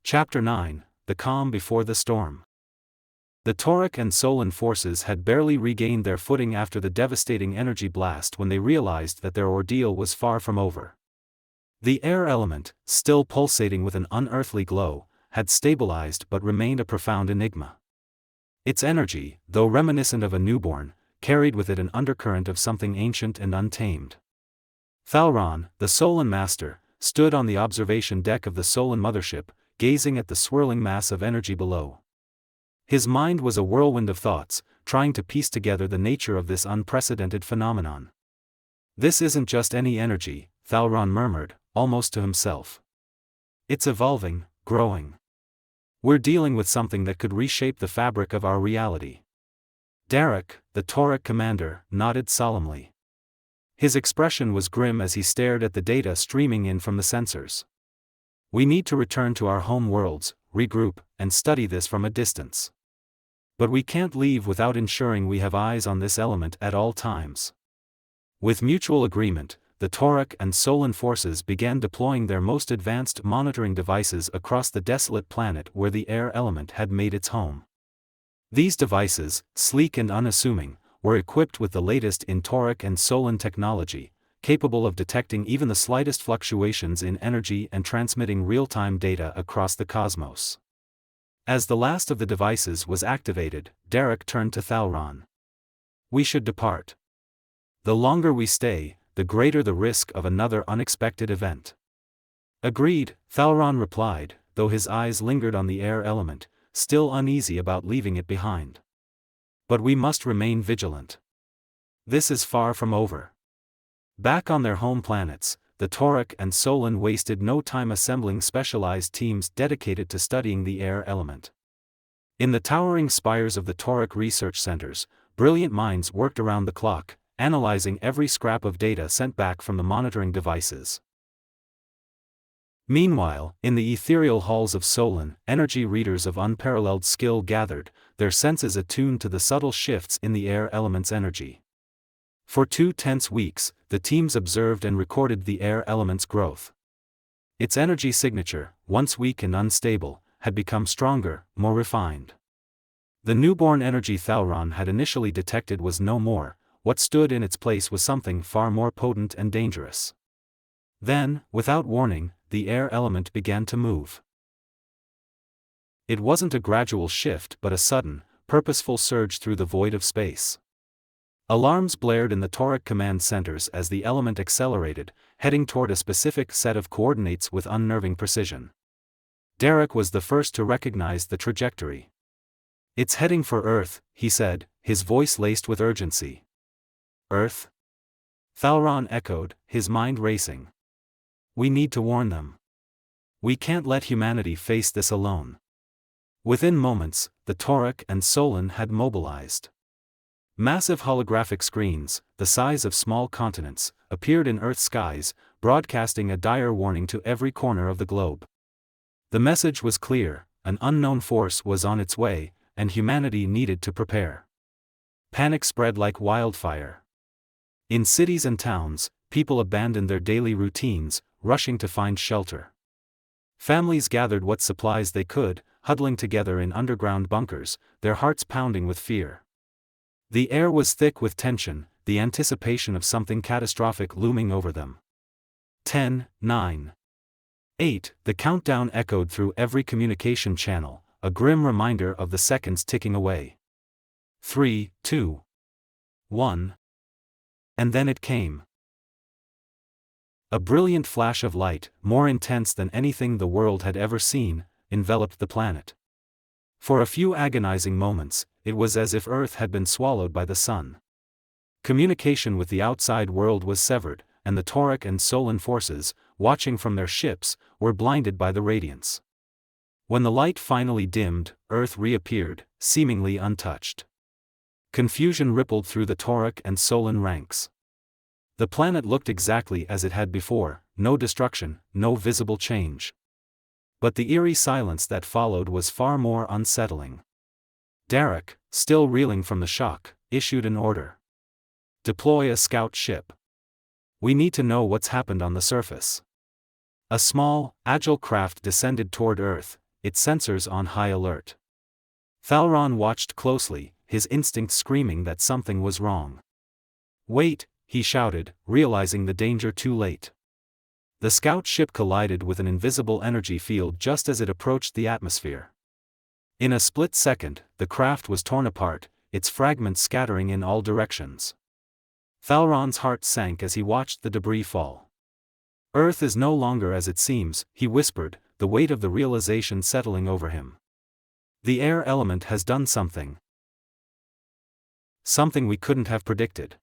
Chapter 9, The Calm Before the Storm. The Tauric and Solon forces had barely regained their footing after the devastating energy blast when they realized that their ordeal was far from over. The air element, still pulsating with an unearthly glow, had stabilized but remained a profound enigma. Its energy, though reminiscent of a newborn, carried with it an undercurrent of something ancient and untamed. Thalron, the Solon master, stood on the observation deck of the Solon mothership, gazing at the swirling mass of energy below. His mind was a whirlwind of thoughts, trying to piece together the nature of this unprecedented phenomenon. "This isn't just any energy," Thalron murmured, almost to himself. "It's evolving, growing. We're dealing with something that could reshape the fabric of our reality." Derek, the Tauric commander, nodded solemnly. His expression was grim as he stared at the data streaming in from the sensors. "We need to return to our home worlds, regroup, and study this from a distance. But we can't leave without ensuring we have eyes on this element at all times." With mutual agreement, the Tauric and Solon forces began deploying their most advanced monitoring devices across the desolate planet where the air element had made its home. These devices, sleek and unassuming, were equipped with the latest in Tauric and Solon technology, capable of detecting even the slightest fluctuations in energy and transmitting real-time data across the cosmos. As the last of the devices was activated, Derek turned to Thalron. "We should depart. The longer we stay, the greater the risk of another unexpected event." "Agreed," Thalron replied, though his eyes lingered on the air element, still uneasy about leaving it behind. "But we must remain vigilant. This is far from over." Back on their home planets, the Tauric and Solon wasted no time assembling specialized teams dedicated to studying the air element. In the towering spires of the Tauric research centers, brilliant minds worked around the clock, analyzing every scrap of data sent back from the monitoring devices. Meanwhile, in the ethereal halls of Solon, energy readers of unparalleled skill gathered, their senses attuned to the subtle shifts in the air element's energy. For 2 tense weeks, the teams observed and recorded the air element's growth. Its energy signature, once weak and unstable, had become stronger, more refined. The newborn energy Thalron had initially detected was no more. What stood in its place was something far more potent and dangerous. Then, without warning, the air element began to move. It wasn't a gradual shift but a sudden, purposeful surge through the void of space. Alarms blared in the Tauric command centers as the element accelerated, heading toward a specific set of coordinates with unnerving precision. Derek was the first to recognize the trajectory. "It's heading for Earth," he said, his voice laced with urgency. "Earth?" Thalron echoed, his mind racing. "We need to warn them. We can't let humanity face this alone." Within moments, the Tauric and Solon had mobilized. Massive holographic screens, the size of small continents, appeared in Earth's skies, broadcasting a dire warning to every corner of the globe. The message was clear: an unknown force was on its way, and humanity needed to prepare. Panic spread like wildfire. In cities and towns, people abandoned their daily routines, rushing to find shelter. Families gathered what supplies they could, huddling together in underground bunkers, their hearts pounding with fear. The air was thick with tension, the anticipation of something catastrophic looming over them. 10, 9, 8. The countdown echoed through every communication channel, a grim reminder of the seconds ticking away. 3, 2, 1. And then it came. A brilliant flash of light, more intense than anything the world had ever seen, enveloped the planet. For a few agonizing moments, it was as if Earth had been swallowed by the sun. Communication with the outside world was severed, and the Tauric and Solon forces, watching from their ships, were blinded by the radiance. When the light finally dimmed, Earth reappeared, seemingly untouched. Confusion rippled through the Tauric and Solon ranks. The planet looked exactly as it had before, no destruction, no visible change. But the eerie silence that followed was far more unsettling. Derek, still reeling from the shock, issued an order. "Deploy a scout ship. We need to know what's happened on the surface." A small, agile craft descended toward Earth, its sensors on high alert. Thalron watched closely, his instinct screaming that something was wrong. "Wait," he shouted, realizing the danger too late. The scout ship collided with an invisible energy field just as it approached the atmosphere. In a split second, the craft was torn apart, its fragments scattering in all directions. Thalron's heart sank as he watched the debris fall. "Earth is no longer as it seems," he whispered, the weight of the realization settling over him. "The air element has done something. Something we couldn't have predicted."